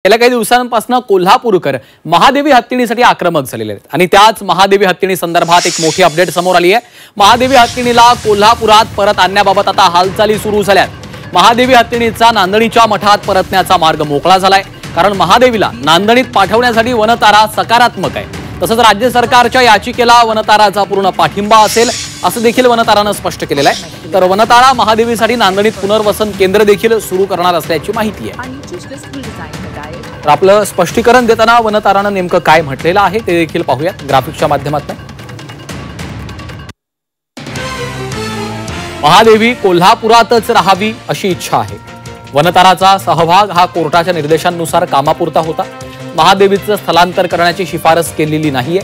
गेल्या काही दिवसांपासून कोल्हापूरकर महादेवी हत्तीणीसाठी आक्रमक झालेले आहेत आणि त्याच महादेवी हत्तीणी संदर्भात एक मोठी अपडेट समोर आली आहे। महादेवी हत्तीणीला कोल्हापुरात परत आणण्याबाबत आता हालचाली सुरू झाल्यात। महादेवी हत्तीणीचा नांदणीच्या मठात परतण्याचा मार्ग मोकळा झालाय, कारण महादेवीला नांदणीत पाठवण्यासाठी वनतारा सकारात्मक आहे। तसंच राज्य सरकारच्या याचिकेला वनताराचा पूर्ण पाठिंबा असेल असं देखील वनतारानं स्पष्ट केलेलं आहे। तर वनतारा महादेवीसाठी नांदणीत पुनर्वसन केंद्र देखील सुरू करणार असल्याची माहिती आहे। तर आपलं स्पष्टीकरण देताना वनतारानं नेमकं काय म्हटलेलं आहे ते देखील पाहूयात ग्राफिक्सच्या माध्यमातून। महादेवी कोल्हापुरातच राहावी अशी इच्छा आहे। वनताराचा सहभाग हा कोर्टाच्या निर्देशांनुसार कामापुरता होता। महादेवीचं स्थलांतर करण्याची शिफारस केलेली नाहीये।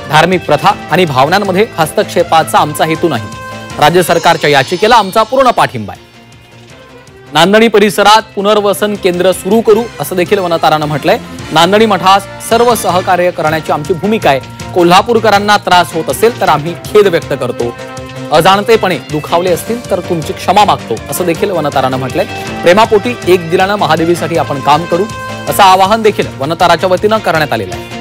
धार्मिक प्रथा आणि भावनांमध्ये हस्तक्षेपाचा आमचा हेतू नाही। राज्य सरकारच्या याचिकेला आमचा पूर्ण पाठिंबा आहे। नांदणी परिसरात पुनर्वसन केंद्र सुरू करू असं देखील वनतारानं म्हटलंय। नांदणी मठास सर्व सहकार्य करण्याची आमची भूमिका आहे। कोल्हापूरकरांना त्रास होत असेल तर आम्ही खेद व्यक्त करतो। अजाणतेपणे दुखावले असतील तर तुमची क्षमा मागतो असं देखील वनतारानं म्हटलंय। प्रेमापोटी एक दिलानं महादेवीसाठी आपण काम करू असं आवाहन देखील वनताराच्या वतीनं करण्यात आलेलं आहे।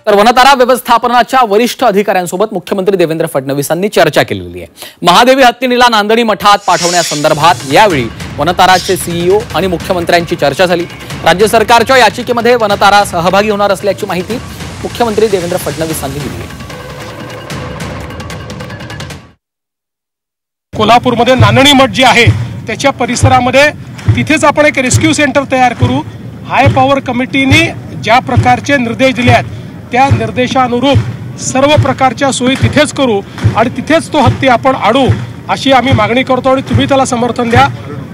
तर वनतारा व्यवस्थापनाच्या वरिष्ठ अधिकाऱ्यांसोबत मुख्यमंत्री देवेंद्र फडणवीसांनी चर्चा केलेली आहे। महादेवी हत्तीणीला नांदणी मठात पाठवण्यासंदर्भात यावेळी वनताराचे सीईओ आणि मुख्यमंत्र्यांची चर्चा झाली। राज्य सरकारच्या याचिकेमध्ये वनतारा सहभागी होणार असल्याची माहिती मुख्यमंत्री देवेंद्र फडणवीसांनी दिली आहे। कोल्हापूरमध्ये नांदणी मठ जे आहे त्याच्या परिसरामध्ये तिथेच आपण एक रेस्क्यू सेंटर तयार करू। हाय पॉवर कमिटीने ज्या प्रकारचे निर्देश दिले आहेत त्या निर्देशानुरूप सर्व प्रकारच्या सोयी तिथेच करू आणि तिथेच तो हत्ती आपण आणू अशी आम्ही मागणी करतो आणि तुम्ही त्याला समर्थन द्या।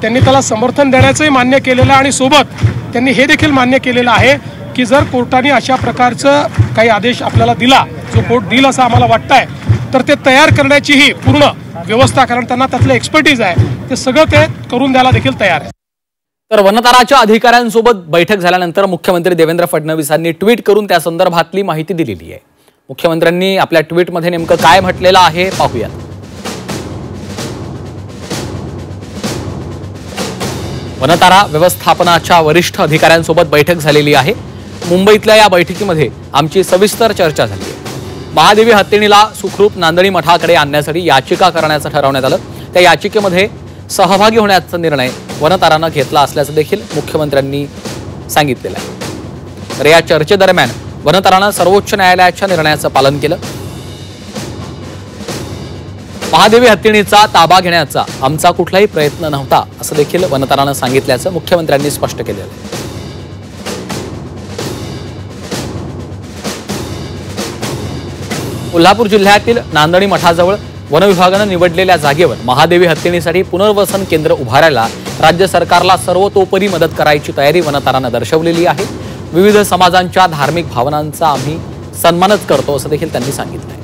त्यांनी त्याला समर्थन देण्याचंही मान्य केलेलं आहे आणि सोबत त्यांनी हे देखील मान्य केलेलं आहे की जर कोर्टाने अशा प्रकारचं काही आदेश आपल्याला दिला, जो कोर्ट देईल असं आम्हाला वाटतंय, तर ते तयार करण्याचीही पूर्ण व्यवस्था, कारण त्यांना त्यातलं एक्सपर्टीज आहे, ते सगळं ते करून द्यायला देखील तयार आहे। तर वनताराच्या अधिकाऱ्यांसोबत बैठक झाल्यानंतर मुख्यमंत्री देवेंद्र फडणवीसांनी ट्विट करून त्या संदर्भातली माहिती दिलेली आहे। मुख्यमंत्र्यांनी आपल्या ट्विटमध्ये नेमकं काय म्हटलेलं आहे पाहूयात। वनतारा व्यवस्थापनाच्या वरिष्ठ अधिकाऱ्यांसोबत बैठक झालेली आहे। मुंबईतल्या या बैठकीमध्ये आमची सविस्तर चर्चा झाली आहे। महादेवी हत्तीणीला सुखरूप नांदणी मठाकडे आणण्यासाठी याचिका करण्याचं ठरवण्यात आलं। त्या याचिकेमध्ये सहभागी होण्याचा निर्णय वनतारानं घेतला असल्याचं देखील मुख्यमंत्र्यांनी सांगितलेलं आहे। तर या चर्चेदरम्यान वनतारानं सर्वोच्च न्यायालयाच्या निर्णयाचं पालन केलं। महादेवी हत्तीणीचा ताबा घेण्याचा आमचा कुठलाही प्रयत्न नव्हता असं देखील वनतारानं सांगितल्याचं मुख्यमंत्र्यांनी स्पष्ट केलेलं आहे। कोल्हापूर जिल्ह्यातील नांदणी मठाजवळ वन विभागानं निवडलेल्या जागेवर महादेवी हत्तीणीसाठी पुनर्वसन केंद्र उभारायला राज्य सरकारला सर्वतोपरी मदत करायची तयारी वनतारानं दर्शवलेली आहे। विविध समाजांच्या धार्मिक भावनांचा आम्ही सन्मानच करतो असं देखील त्यांनी सांगितलं।